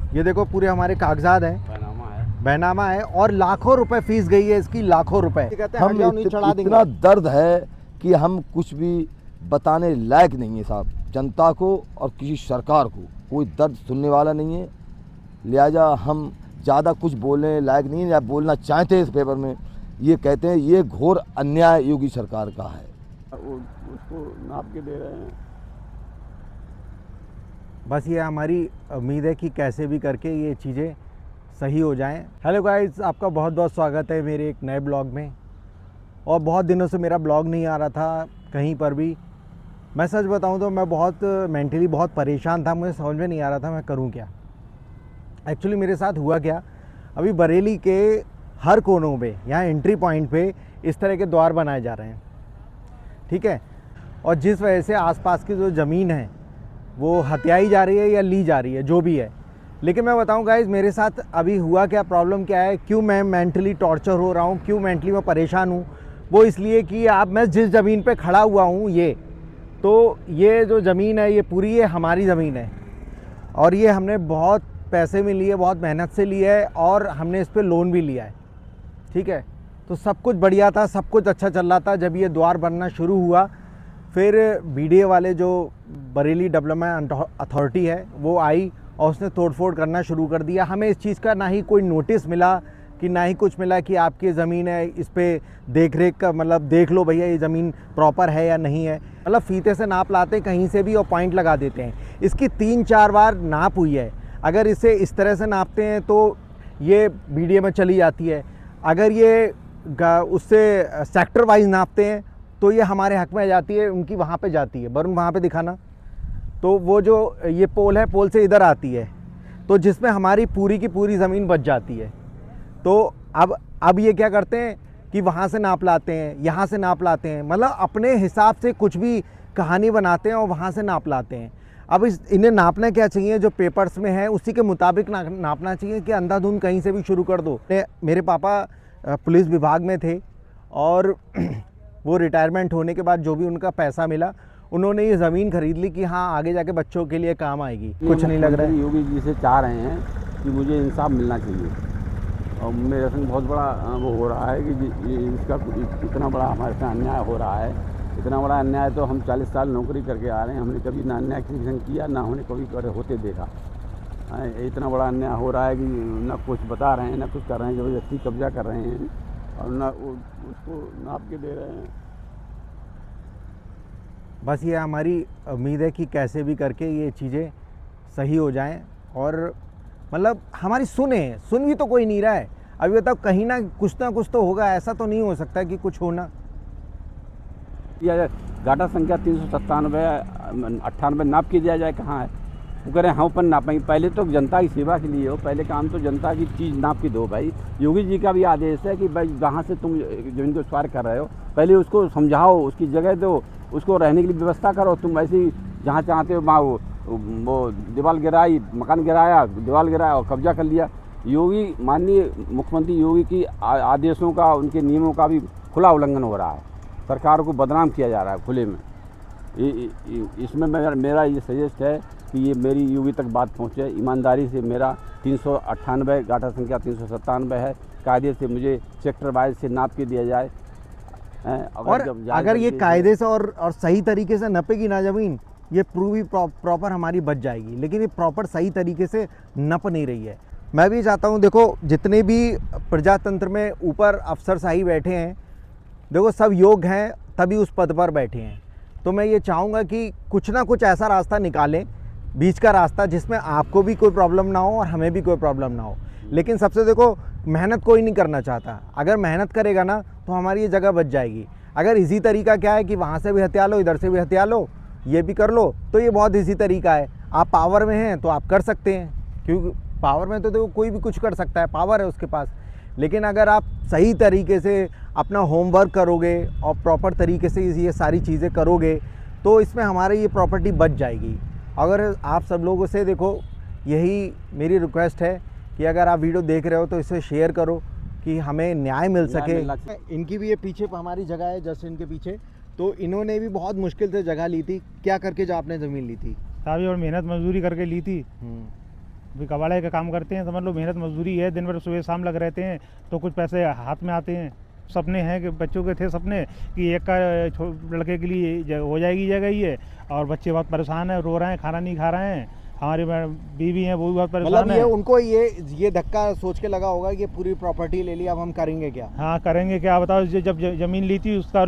ये देखो पूरे हमारे कागजात हैं, बैनामा है और लाखों रुपए फीस गई है इसकी, लाखों रुपए। हम इतना दर्द है कि हम कुछ भी बताने लायक नहीं है साहब। जनता को और किसी सरकार को कोई दर्द सुनने वाला नहीं है, लिहाजा हम ज़्यादा कुछ बोलने लायक नहीं है या बोलना चाहते हैं इस पेपर में। ये कहते हैं ये घोर अन्याय योगी सरकार का है। उसको नाप के दे रहे हैं। बस ये हमारी उम्मीद है कि कैसे भी करके ये चीज़ें सही हो जाएं। हेलो गाइस, आपका बहुत बहुत स्वागत है मेरे एक नए ब्लॉग में। और बहुत दिनों से मेरा ब्लॉग नहीं आ रहा था कहीं पर भी। मैं सच बताऊं तो मैं बहुत मेंटली बहुत परेशान था, मुझे समझ में नहीं आ रहा था मैं करूं क्या। एक्चुअली मेरे साथ हुआ क्या, अभी बरेली के हर कोनों पे, यहाँ एंट्री पॉइंट पे इस तरह के द्वार बनाए जा रहे हैं, ठीक है। और जिस वजह से आसपास की जो ज़मीन है वो हथियाई जा रही है या ली जा रही है, जो भी है। लेकिन मैं बताऊं गाइस, मेरे साथ अभी हुआ क्या, प्रॉब्लम क्या है, क्यों मैं मेंटली टॉर्चर हो रहा हूं, क्यों मेंटली मैं परेशान हूं। वो इसलिए कि अब मैं जिस ज़मीन पे खड़ा हुआ हूं, ये जो ज़मीन है ये पूरी ये हमारी ज़मीन है। और ये हमने बहुत पैसे में ली है, बहुत मेहनत से ली है और हमने इस पर लोन भी लिया है, ठीक है। तो सब कुछ बढ़िया था, सब कुछ अच्छा चल रहा था। जब ये द्वार बनना शुरू हुआ, फिर बीडीए वाले जो बरेली डेवलपमेंट अथॉरिटी है वो आई और उसने तोड़फोड़ करना शुरू कर दिया। हमें इस चीज़ का ना ही कोई नोटिस मिला कि ना ही कुछ मिला कि आपकी ज़मीन है, इस पर देख रेख का मतलब देख लो भैया ये ज़मीन प्रॉपर है या नहीं है। मतलब फीते से नाप लाते हैं कहीं से भी और पॉइंट लगा देते हैं। इसकी 3-4 बार नाप हुई है। अगर इसे इस तरह से नापते हैं तो ये बीडीए में चली जाती है। अगर ये उससे सेक्टर वाइज नापते हैं तो ये हमारे हक में जाती है, उनकी वहाँ पे जाती है। वरुण वहाँ पे दिखाना, तो वो जो ये पोल है, पोल से इधर आती है, तो जिसमें हमारी पूरी की पूरी ज़मीन बच जाती है। तो अब ये क्या करते हैं कि वहाँ से नाप लाते हैं, यहाँ से नाप लाते हैं, मतलब अपने हिसाब से कुछ भी कहानी बनाते हैं और वहाँ से नाप लाते हैं। अब इन्हें नापना क्या चाहिए, जो पेपर्स में है उसी के मुताबिक नापना चाहिए कि अंधाधुंध कहीं से भी शुरू कर दो। मेरे पापा पुलिस विभाग में थे और वो रिटायरमेंट होने के बाद जो भी उनका पैसा मिला, उन्होंने ये ज़मीन खरीद ली कि हाँ आगे जाके बच्चों के लिए काम आएगी। कुछ नहीं लग रहा है। योगी जी से चाह रहे हैं कि मुझे इंसाफ मिलना चाहिए। और मेरे संग बहुत बड़ा वो हो रहा है कि इसका इतना बड़ा हमारे साथ अन्याय हो रहा है। इतना बड़ा अन्याय तो हम 40 साल नौकरी करके आ रहे हैं, हमने कभी ना अन्याय किसी संग किया, ना हमने कभी होते देखा। इतना बड़ा अन्याय हो रहा है कि ना कुछ बता रहे हैं, ना कुछ कर रहे हैं, ज़बरदस्ती कब्जा कर रहे हैं और ना उसको नाप के दे रहे हैं। बस ये हमारी उम्मीद है कि कैसे भी करके ये चीज़ें सही हो जाएं और मतलब हमारी सुन भी तो कोई नहीं रहा है। अभी बताओ, कहीं ना कुछ तो होगा, ऐसा तो नहीं हो सकता कि कुछ होना। या गाटा संख्या 397-98 नाप के दिया जाए, कहाँ है? वो कह रहे हैं हाँ अपन नापेंगे। पहले तो जनता की सेवा के लिए हो, पहले काम तो जनता की चीज़ नाप के दो भाई। योगी जी का भी आदेश है कि भाई जहाँ से तुम जमीन को स्वार कर रहे हो, पहले उसको समझाओ, उसकी जगह दो, उसको रहने की व्यवस्था करो। तुम ऐसे ही जहाँ चाहते हो वो दीवार गिराई, मकान गिराया, दीवार गिराया और कब्जा कर लिया। योगी माननीय मुख्यमंत्री योगी की आदेशों का, उनके नियमों का भी खुला उल्लंघन हो रहा है। सरकार को बदनाम किया जा रहा है खुले में। इसमें मेरा ये सजेस्ट है कि ये मेरी योगी तक बात पहुँचे। ईमानदारी से मेरा 398 गाटा संख्या 397 है, कायदे से मुझे सेक्टर वाइज से नाप के दिया जाए। अगर ये कायदे से और सही तरीके से नपेगी ना ज़मीन, ये पूरी प्रॉपर हमारी बच जाएगी। लेकिन ये प्रॉपर सही तरीके से नप नहीं रही है। मैं भी चाहता हूँ, देखो जितने भी प्रजातंत्र में ऊपर अफसरशाही बैठे हैं, देखो सब योग्य हैं तभी उस पद पर बैठे हैं। तो मैं ये चाहूँगा कि कुछ ना कुछ ऐसा रास्ता निकालें, बीच का रास्ता, जिसमें आपको भी कोई प्रॉब्लम ना हो और हमें भी कोई प्रॉब्लम ना हो। लेकिन सबसे देखो, मेहनत कोई नहीं करना चाहता। अगर मेहनत करेगा ना तो हमारी ये जगह बच जाएगी। अगर इजी तरीका क्या है कि वहाँ से भी हथिया लो, इधर से भी हथिया लो, ये भी कर लो, तो ये बहुत इजी तरीका है। आप पावर में हैं तो आप कर सकते हैं, क्योंकि पावर में तो देखो कोई भी कुछ कर सकता है, पावर है उसके पास। लेकिन अगर आप सही तरीके से अपना होमवर्क करोगे और प्रॉपर तरीके से ये सारी चीज़ें करोगे तो इसमें हमारी ये प्रॉपर्टी बच जाएगी। अगर आप सब लोगों से, देखो यही मेरी रिक्वेस्ट है कि अगर आप वीडियो देख रहे हो तो इसे शेयर करो कि हमें न्याय मिल सके। इनकी भी ये पीछे हमारी जगह है, जस्ट इनके पीछे, तो इन्होंने भी बहुत मुश्किल से जगह ली थी। क्या करके जो आपने ज़मीन ली थी? काफ़ी और मेहनत मजदूरी करके ली थी। भी कबाड़े का काम करते हैं, समझ लो मेहनत मजदूरी है, दिन भर सुबह शाम लग रहते हैं तो कुछ पैसे हाथ में आते हैं। सपने हैं कि बच्चों के थे सपने कि एक का लड़के के लिए हो जाएगी जगह ये, और बच्चे बहुत परेशान हैं, रो रहे हैं, खाना नहीं खा रहे हैं। हमारी बीवी हैं वो भी बहुत परेशान मतलब है। ये उनको ये धक्का सोच के लगा होगा कि पूरी प्रॉपर्टी ले ली, अब हम करेंगे क्या। हाँ करेंगे क्या बताओ, जब जमीन ली थी उसका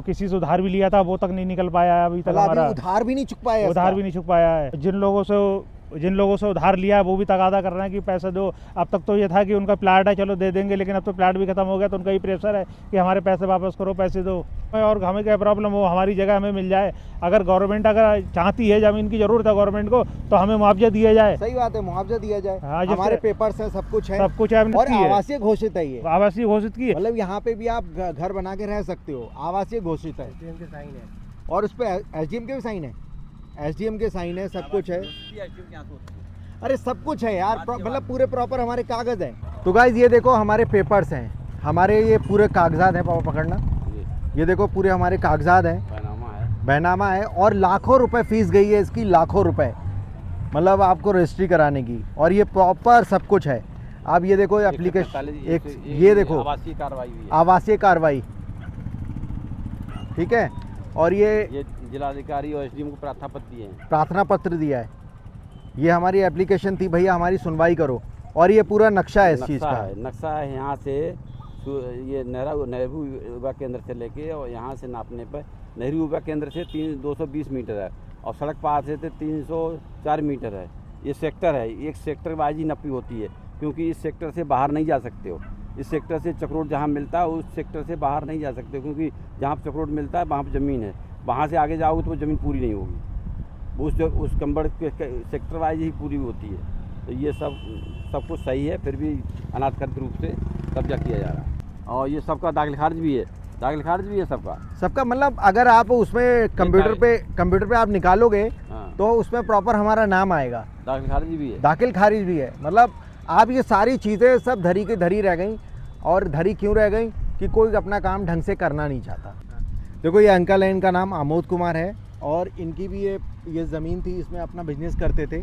किसी से उधार भी लिया था, वो तक नहीं निकल पाया है अभी तक। मतलब अभी हमारा उधार भी नहीं चुक पाया, उधार भी नहीं चुक पाया है। जिन लोगों से उधार लिया है वो भी तगादा कर रहे हैं कि पैसे दो। अब तक तो ये था कि उनका प्लाट है चलो दे देंगे, लेकिन अब तो प्लाट भी खत्म हो गया, तो उनका ही प्रेशर है कि हमारे पैसे वापस करो, पैसे दो। और हमें क्या प्रॉब्लम हो, हमारी जगह हमें मिल जाए। अगर गवर्नमेंट अगर चाहती है, ज़मीन की ज़रूरत है गवर्नमेंट को, तो हमें मुआवजा दिया जाए। सही बात है, मुआवजा दिया जाए। हाँ, हमारे पेपर्स हैं, सब कुछ है, सब कुछ है, और आवासीय घोषित है ये। आवासीय घोषित की है, मतलब यहाँ पे भी आप घर बना के रह सकते हो, आवासीय घोषित है। एसडीएम के साइन है, और उस पे एसडीएम के भी साइन है, एसडीएम के साइन है, सब कुछ है। अरे सब कुछ है यार, मतलब पूरे प्रॉपर हमारे कागज है। तो गाइज ये देखो हमारे पेपर्स हैं, हमारे ये पूरे कागजात हैं। पापा पकड़ना, ये देखो पूरे हमारे कागजात हैं, बैनामा है, और लाखों रुपए फीस गई है इसकी, लाखों रुपए, मतलब आपको रजिस्ट्री कराने की। और ये प्रॉपर सब कुछ है। आप ये देखो एप्लीकेशन, ये देखो आवासीय कार्रवाई, ठीक है। और ये जिलाधिकारी और एसडीएम को प्रार्थना पत्र दिया है। ये हमारी एप्लीकेशन थी, भैया हमारी सुनवाई करो। और ये पूरा नक्शा है इस चीज़ का, नक्शा है। यहाँ से ये नेहरू युवा केंद्र से लेके और यहाँ से नापने पर नेहरू युवा केंद्र से 220 मीटर है, और सड़क पार से 304 मीटर है। ये सेक्टर है, एक सेक्टर वाइज ही नपी होती है, क्योंकि इस सेक्टर से बाहर नहीं जा सकते हो। इस सेक्टर से चक्रोड जहाँ मिलता है उस सेक्टर से बाहर नहीं जा सकते, क्योंकि जहाँ पर चक्रोड मिलता है वहाँ पर ज़मीन है, वहाँ से आगे जाओगे तो वो ज़मीन पूरी नहीं होगी। उस कंबड़ के सेक्टर वाइज ही पूरी होती है। तो ये सब कुछ सही है, फिर भी अनाधिकृत रूप से कब्जा किया जा रहा है। और ये सबका दाखिल खारिज भी है, सबका। मतलब अगर आप उसमें कंप्यूटर पे आप निकालोगे, हाँ। तो उसमें प्रॉपर हमारा नाम आएगा, दाखिल खारिज भी है। मतलब आप ये सारी चीज़ें सब धरी की धरी रह गई। और धरी क्यों रह गई कि कोई अपना काम ढंग से करना नहीं चाहता। देखो ये अंकल है, इनका नाम आमोद कुमार है, और इनकी भी ये ज़मीन थी, इसमें अपना बिजनेस करते थे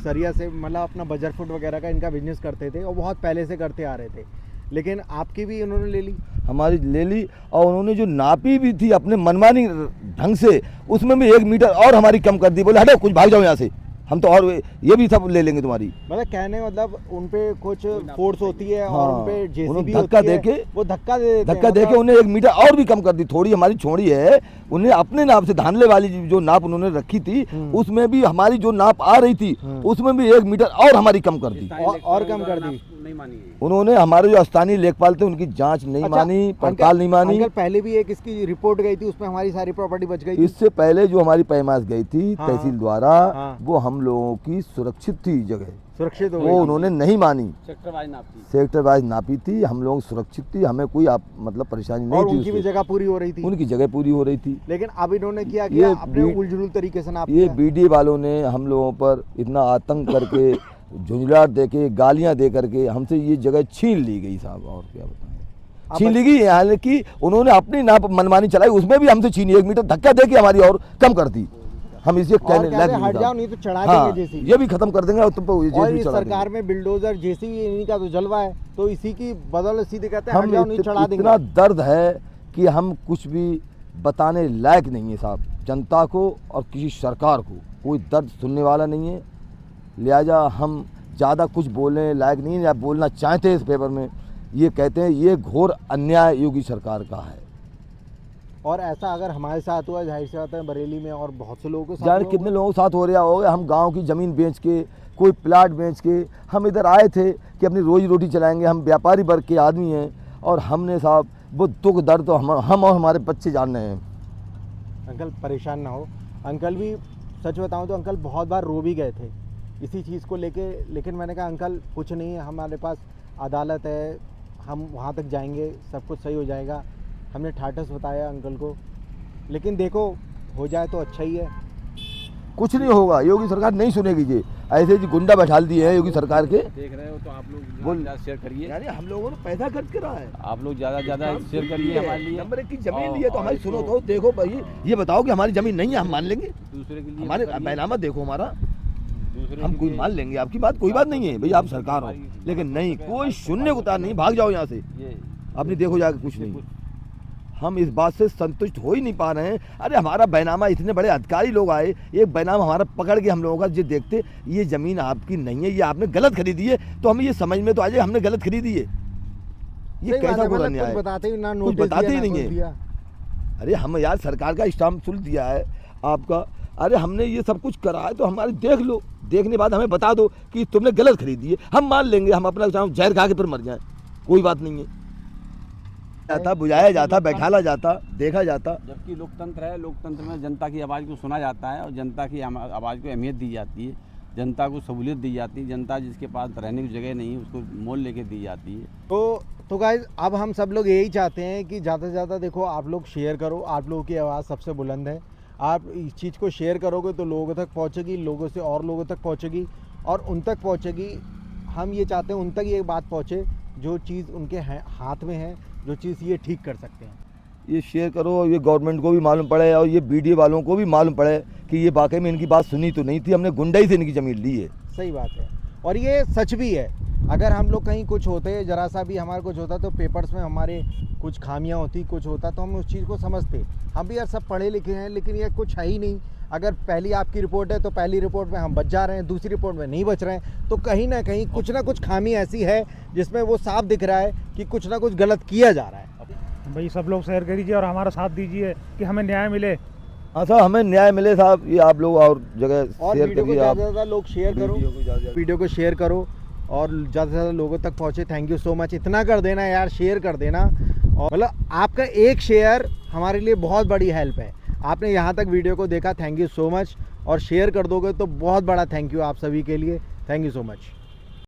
सरिया से, मतलब अपना बजर फुट वगैरह का इनका बिजनेस करते थे, और बहुत पहले से करते आ रहे थे। लेकिन आपकी भी इन्होंने ले ली, हमारी ले ली, और उन्होंने जो नापी भी थी अपने मनमानी ढंग से, उसमें भी 1 मीटर और हमारी कम कर दी। बोले हटो, कुछ भाग जाओ यहाँ से, हम तो और ये भी सब ले लेंगे तुम्हारी। मतलब कहने मतलब उन पे कुछ फोर्स होती है, हाँ, और उन पे जेसीबी धक्का देके, वो धक्का दे देके उन्हें 1 मीटर और भी कम कर दी। थोड़ी हमारी छोड़ी है, उन्हें अपने नाप से धानले वाली जो नाप उन्होंने रखी थी, उसमें भी हमारी जो नाप आ रही थी उसमें भी 1 मीटर और हमारी कम कर दी, और कम कर दी। नहीं मानी उन्होंने। हमारे जो स्थानीय लेखपाल थे उनकी जांच नहीं मानी, पड़ताल नहीं मानी। अंकल पहले भी एक इसकी रिपोर्ट गई थी, उसमें हमारी सारी प्रॉपर्टी बच गई थी। इससे पहले जो हमारी पैमाश गई थी तहसील द्वारा, हाँ। वो हम लोगों की सुरक्षित थी जगह, सुरक्षित हो वो उन्होंने नहीं मानी। सेक्टर वाइज नापी थी, हम लोग सुरक्षित थी, हमें कोई मतलब परेशानी नहीं और थी। उनकी भी जगह पूरी हो रही थी, उनकी जगह पूरी हो रही थी। लेकिन अब इन्होंने किया कि अपने उलझुल तरीके से नाप ये बीडीए वालों ने हम लोगों पर इतना आतंक करके, झुंझलाहट देके, गालियां दे करके हमसे ये जगह छीन ली गई साहब। और क्या बताएं, छीन ली गई। हालांकि उन्होंने अपनी नाप मनमानी चलाई, उसमें भी हमसे छीनी, 1 मीटर धक्का देके हमारी और कम कर दी। हम इसे कहने लगे हट जाओ नहीं तो चढ़ा हाँ, देंगे जेसीबी, ये भी खत्म कर देंगे। और तुम और इस सरकार में बिल्डोजर जेसीबी इन्हीं का तो जलवा है, तो इसी की बदौलत सीधे कहते हैं हट जाओ नहीं चढ़ा देंगे। इतना दर्द है कि हम कुछ भी बताने लायक नहीं है साहब। जनता को और किसी सरकार को कोई दर्द सुनने वाला नहीं है, लिहाजा हम ज़्यादा कुछ बोलने लायक नहीं है। या बोलना चाहते हैं इस पेपर में, ये कहते हैं ये घोर अन्याय योगी सरकार का है। और ऐसा अगर हमारे साथ हुआ, जाहिर सी बात है बरेली में और बहुत से लोगों के साथ जाने कितने लोगों के साथ हो रहा होगा। हम गांव की ज़मीन बेच के, कोई प्लाट बेच के हम इधर आए थे कि अपनी रोजी रोटी चलाएंगे। हम व्यापारी वर्ग के आदमी हैं, और हमने साहब वो दुख दर्द तो हम और हमारे बच्चे जान रहे हैं। अंकल परेशान ना हो, अंकल भी सच बताऊं तो अंकल बहुत बार रो भी गए थे इसी चीज़ को लेके, लेकिन मैंने कहा अंकल कुछ नहीं है, हमारे पास अदालत है, हम वहाँ तक जाएंगे, सब कुछ सही हो जाएगा। हमने ठाठस बताया अंकल को, लेकिन देखो हो जाए तो अच्छा ही है। कुछ नहीं होगा, योगी सरकार नहीं सुनेगी। जी ऐसे जी गुंडा बैठाल दिए हैं योगी सरकार के। देख रहे हो तो आप लोग बोल शेयर करिए, यानी हम लोगों ने पैसा खर्च करा है, आप लोग ज़्यादा शेयर करिए हमारे लिए। नंबर 1 की जमीन ली है तो हमारी सुनो तो, देखो भाई ये बताओ कि हमारी जमीन नहीं है, हम मान लेंगे। दूसरे के लिए हमारे बैनामा देखो हमारा, हम कोई मान लेंगे आपकी बात, कोई बात नहीं है भाई, आप सरकार हो, लेकिन नहीं, कोई शून्य को तार नहीं, भाग जाओ यहाँ से, ये अपनी देखो जाके कुछ नहीं। हम इस बात से संतुष्ट हो ही नहीं पा रहे हैं। अरे हमारा बैनामा, इतने बड़े अधिकारी लोग आए, एक बैनामा हमारा पकड़ के हम लोगों का जो देखते, ये ज़मीन आपकी नहीं है, ये आपने गलत खरीदी है, तो हमें ये समझ में तो आ जाए हमने गलत खरीदी है। ये कैसा बुरा न्याय है? बताते ही ना, कुछ नोटिस बताते दिया, ही ना नहीं कुछ है। दिया। अरे हम यार सरकार का स्टाम्प शुल्क दिया है आपका, अरे हमने ये सब कुछ करा है तो हमारे देख लो, देखने के बाद हमें बता दो कि तुमने गलत खरीदी है, हम मान लेंगे, हम अपना जहर खा के फिर मर जाए, कोई बात नहीं है। जाता, बुझाया जाता, बैठाला जाता, देखा जाता। जबकि लोकतंत्र है, लोकतंत्र में जनता की आवाज़ को सुना जाता है और जनता की आवाज़ को अहमियत दी जाती है, जनता को सहूलियत दी जाती है, जनता जिसके पास रहने की जगह नहीं है उसको मोल लेके दी जाती है। तो गाइज अब हम सब लोग यही चाहते हैं कि ज़्यादा से ज़्यादा देखो, आप लोग शेयर करो, आप लोगों की आवाज़ सबसे बुलंद है। आप इस चीज़ को शेयर करोगे तो लोगों तक पहुंचेगी, लोगों से और लोगों तक पहुंचेगी और उन तक पहुंचेगी। हम ये चाहते हैं उन तक ये बात पहुंचे जो चीज़ उनके हाथ में है, जो चीज़ ये ठीक कर सकते हैं। ये शेयर करो, ये गवर्नमेंट को भी मालूम पड़े और ये वीडियो वालों को भी मालूम पड़े कि ये वाकई में इनकी बात सुनी तो नहीं थी, हमने गुंडाई से इनकी ज़मीन ली है। सही बात है और ये सच भी है। अगर हम लोग कहीं कुछ होते, ज़रा सा भी हमारा कुछ होता तो पेपर्स में हमारे कुछ खामियां होती, कुछ होता तो हम उस चीज़ को समझते। हम भी यार सब पढ़े लिखे हैं, लेकिन ये कुछ है ही नहीं। अगर पहली आपकी रिपोर्ट है तो पहली रिपोर्ट में हम बच जा रहे हैं, दूसरी रिपोर्ट में नहीं बच रहे हैं, तो कहीं ना कहीं कुछ ना कुछ खामी ऐसी है जिसमें वो साफ दिख रहा है कि कुछ ना कुछ गलत किया जा रहा है। भाई सब लोग शेयर करिए और हमारा साथ दीजिए कि हमें न्याय मिले। हाँ साहब, हमें न्याय मिले साहब, ये आप लोग और जगह और शेयर वीडियो को करिए, ज़्यादा आप से ज़्यादा लोग शेयर करो, वीडियो को शेयर करो और ज़्यादा से ज़्यादा लोगों तक पहुँचे। थैंक यू सो मच, इतना कर देना यार, शेयर कर देना। और मतलब आपका एक शेयर हमारे लिए बहुत बड़ी हेल्प है। आपने यहाँ तक वीडियो को देखा, थैंक यू सो मच, और शेयर कर दोगे तो बहुत बड़ा थैंक यू आप सभी के लिए। Thank you so much.